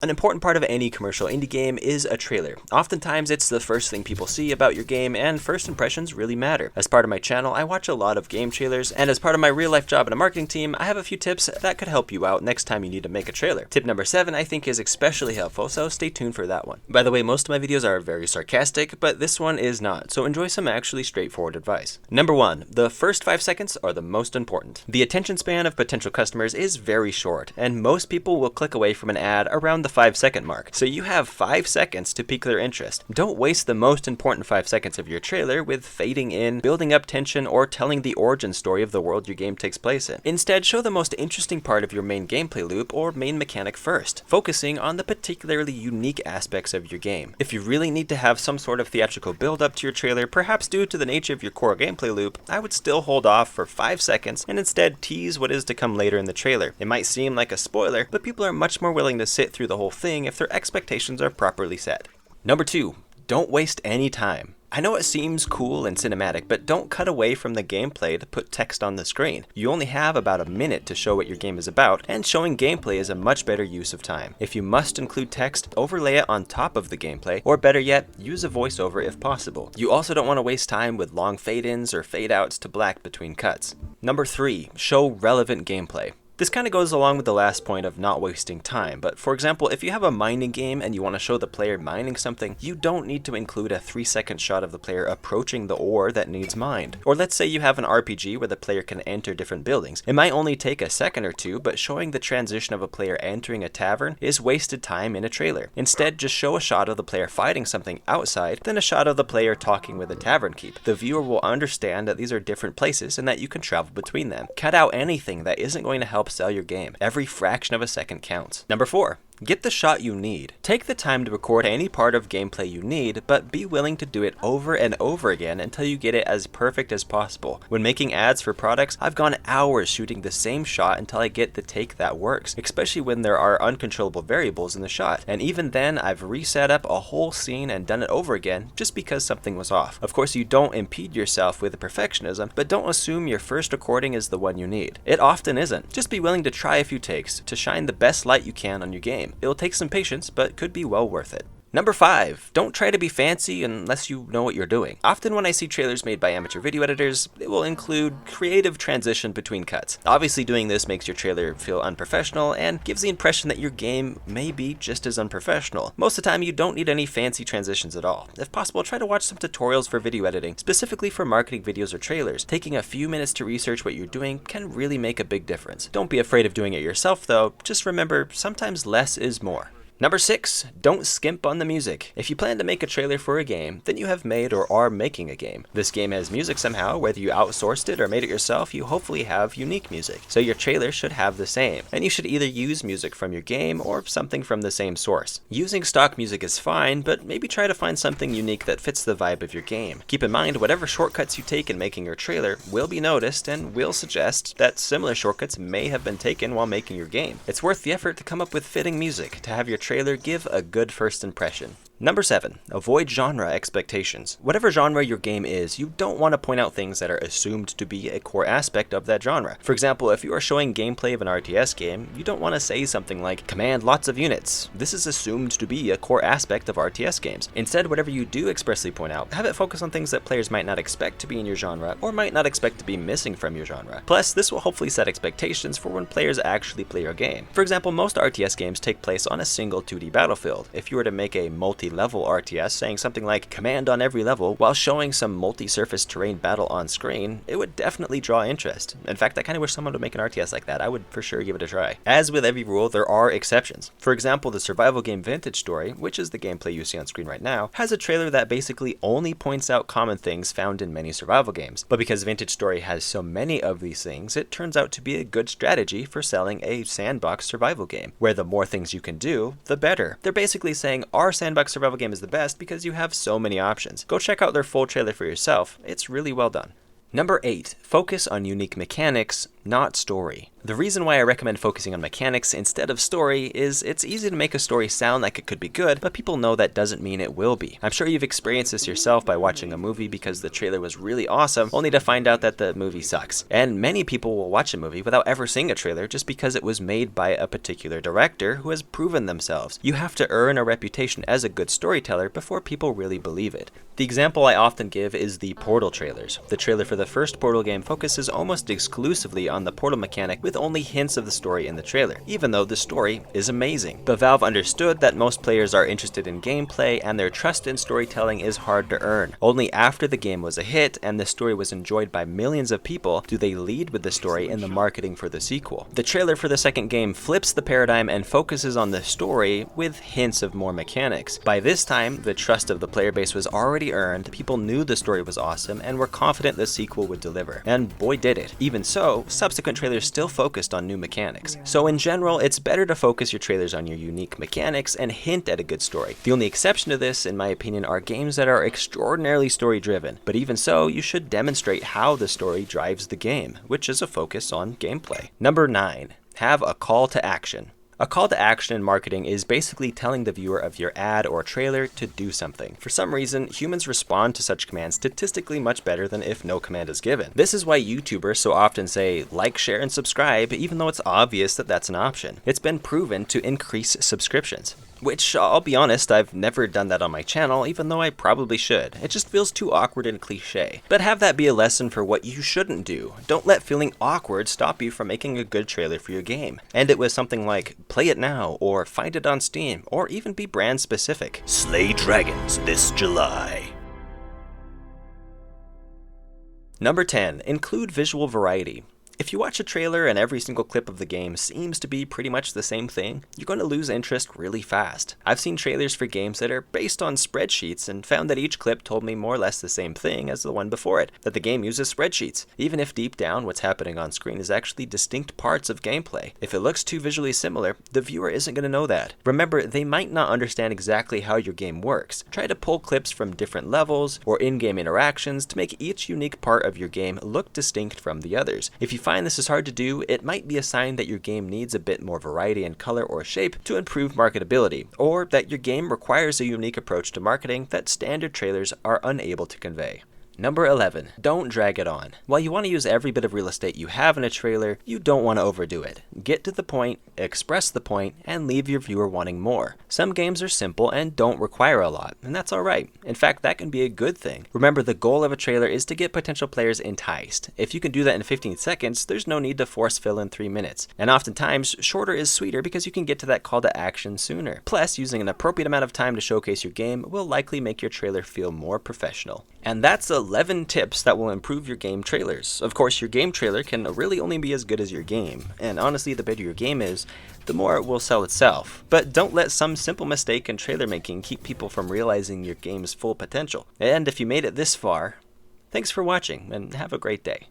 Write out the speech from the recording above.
An important part of any commercial indie game is a trailer. Oftentimes it's the first thing people see about your game, and first impressions really matter. As part of my channel, I watch a lot of game trailers, and as part of my real life job in a marketing team, I have a few tips that could help you out next time you need to make a trailer. Tip number 7 I think is especially helpful, so stay tuned for that one. By the way, most of my videos are very sarcastic, but this one is not, so enjoy some actually straightforward advice. Number 1, the first 5 seconds are the most important. The attention span of potential customers is very short, and most people will click away from an ad around the 5-second mark. So you have 5 seconds to pique their interest. Don't waste the most important 5 seconds of your trailer with fading in, building up tension, or telling the origin story of the world your game takes place in. Instead, show the most interesting part of your main gameplay loop or main mechanic first, focusing on the particularly unique aspects of your game. If you really need to have some sort of theatrical build up to your trailer, perhaps due to the nature of your core gameplay loop, I would still hold off for 5 seconds and instead tease what is to come later in the trailer. It might seem like a spoiler, but people are much more willing to sit through the whole thing if their expectations are properly set. Number 2, don't waste any time. I know it seems cool and cinematic, but don't cut away from the gameplay to put text on the screen. You only have about a minute to show what your game is about, and showing gameplay is a much better use of time. If you must include text, overlay it on top of the gameplay, or better yet, use a voiceover if possible. You also don't want to waste time with long fade-ins or fade-outs to black between cuts. Number 3, show relevant gameplay. This kind of goes along with the last point of not wasting time, but for example, if you have a mining game and you want to show the player mining something, you don't need to include a 3-second shot of the player approaching the ore that needs mined. Or let's say you have an RPG where the player can enter different buildings. It might only take a second or two, but showing the transition of a player entering a tavern is wasted time in a trailer. Instead, just show a shot of the player fighting something outside, then a shot of the player talking with a tavern keep. The viewer will understand that these are different places and that you can travel between them. Cut out anything that isn't going to help sell your game. Every fraction of a second counts. Number 4, get the shot you need. Take the time to record any part of gameplay you need, but be willing to do it over and over again until you get it as perfect as possible. When making ads for products, I've gone hours shooting the same shot until I get the take that works, especially when there are uncontrollable variables in the shot. And even then, I've reset up a whole scene and done it over again just because something was off. Of course, you don't impede yourself with perfectionism, but don't assume your first recording is the one you need. It often isn't. Just be willing to try a few takes to shine the best light you can on your game. It'll take some patience, but could be well worth it. Number 5, don't try to be fancy unless you know what you're doing. Often when I see trailers made by amateur video editors, it will include creative transition between cuts. Obviously doing this makes your trailer feel unprofessional and gives the impression that your game may be just as unprofessional. Most of the time you don't need any fancy transitions at all. If possible, try to watch some tutorials for video editing, specifically for marketing videos or trailers. Taking a few minutes to research what you're doing can really make a big difference. Don't be afraid of doing it yourself though, just remember sometimes less is more. Number 6, don't skimp on the music. If you plan to make a trailer for a game, then you have made or are making a game. This game has music somehow, whether you outsourced it or made it yourself, you hopefully have unique music. So your trailer should have the same, and you should either use music from your game or something from the same source. Using stock music is fine, but maybe try to find something unique that fits the vibe of your game. Keep in mind, whatever shortcuts you take in making your trailer will be noticed and will suggest that similar shortcuts may have been taken while making your game. It's worth the effort to come up with fitting music to have your trailer give a good first impression. Number 7, avoid genre expectations. Whatever genre your game is, you don't want to point out things that are assumed to be a core aspect of that genre. For example, if you are showing gameplay of an RTS game, you don't want to say something like, command lots of units. This is assumed to be a core aspect of RTS games. Instead, whatever you do expressly point out, have it focus on things that players might not expect to be in your genre, or might not expect to be missing from your genre. Plus, this will hopefully set expectations for when players actually play your game. For example, most RTS games take place on a single 2D battlefield. If you were to make a multi-level RTS saying something like command on every level while showing some multi-surface terrain battle on screen, it would definitely draw interest. In fact, I kind of wish someone would make an RTS like that. I would for sure give it a try. As with every rule, there are exceptions. For example, the survival game Vintage Story, which is the gameplay you see on screen right now, has a trailer that basically only points out common things found in many survival games. But because Vintage Story has so many of these things, it turns out to be a good strategy for selling a sandbox survival game, where the more things you can do, the better. They're basically saying our sandbox survival game is the best because you have so many options. Go check out their full trailer for yourself. It's really well done. Number 8, focus on unique mechanics, not story. The reason why I recommend focusing on mechanics instead of story is it's easy to make a story sound like it could be good, but people know that doesn't mean it will be. I'm sure you've experienced this yourself by watching a movie because the trailer was really awesome, only to find out that the movie sucks. And many people will watch a movie without ever seeing a trailer just because it was made by a particular director who has proven themselves. You have to earn a reputation as a good storyteller before people really believe it. The example I often give is the Portal trailers. The trailer for the first Portal game focuses almost exclusively on the portal mechanic with only hints of the story in the trailer, even though the story is amazing. But Valve understood that most players are interested in gameplay and their trust in storytelling is hard to earn. Only after the game was a hit and the story was enjoyed by millions of people do they lead with the story in the marketing for the sequel. The trailer for the second game flips the paradigm and focuses on the story with hints of more mechanics. By this time, the trust of the player base was already earned, people knew the story was awesome and were confident the sequel would deliver. And boy did it. Even so, subsequent trailers still focused on new mechanics. So in general, it's better to focus your trailers on your unique mechanics and hint at a good story. The only exception to this, in my opinion, are games that are extraordinarily story driven. But even so, you should demonstrate how the story drives the game, which is a focus on gameplay. Number 9. Have a call to action. A call to action in marketing is basically telling the viewer of your ad or trailer to do something. For some reason, humans respond to such commands statistically much better than if no command is given. This is why YouTubers so often say like, share, and subscribe, even though it's obvious that that's an option. It's been proven to increase subscriptions. Which, I'll be honest, I've never done that on my channel, even though I probably should. It just feels too awkward and cliche. But have that be a lesson for what you shouldn't do. Don't let feeling awkward stop you from making a good trailer for your game. End it with something like, play it now, or find it on Steam, or even be brand specific. Slay dragons this July. Number 10. Include visual variety. If you watch a trailer and every single clip of the game seems to be pretty much the same thing, you're going to lose interest really fast. I've seen trailers for games that are based on spreadsheets and found that each clip told me more or less the same thing as the one before it, that the game uses spreadsheets, even if deep down what's happening on screen is actually distinct parts of gameplay. If it looks too visually similar, the viewer isn't going to know that. Remember, they might not understand exactly how your game works. Try to pull clips from different levels or in-game interactions to make each unique part of your game look distinct from the others. If you find this is hard to do, it might be a sign that your game needs a bit more variety in color or shape to improve marketability, or that your game requires a unique approach to marketing that standard trailers are unable to convey. Number 11. Don't drag it on. While you want to use every bit of real estate you have in a trailer, you don't want to overdo it. Get to the point, express the point, and leave your viewer wanting more. Some games are simple and don't require a lot, and that's alright. In fact, that can be a good thing. Remember, the goal of a trailer is to get potential players enticed. If you can do that in 15 seconds, there's no need to force fill in 3 minutes. And oftentimes, shorter is sweeter because you can get to that call to action sooner. Plus, using an appropriate amount of time to showcase your game will likely make your trailer feel more professional. And that's 11 tips that will improve your game trailers. Of course, your game trailer can really only be as good as your game, and honestly, the better your game is, the more it will sell itself. But don't let some simple mistake in trailer making keep people from realizing your game's full potential. And if you made it this far, thanks for watching, and have a great day.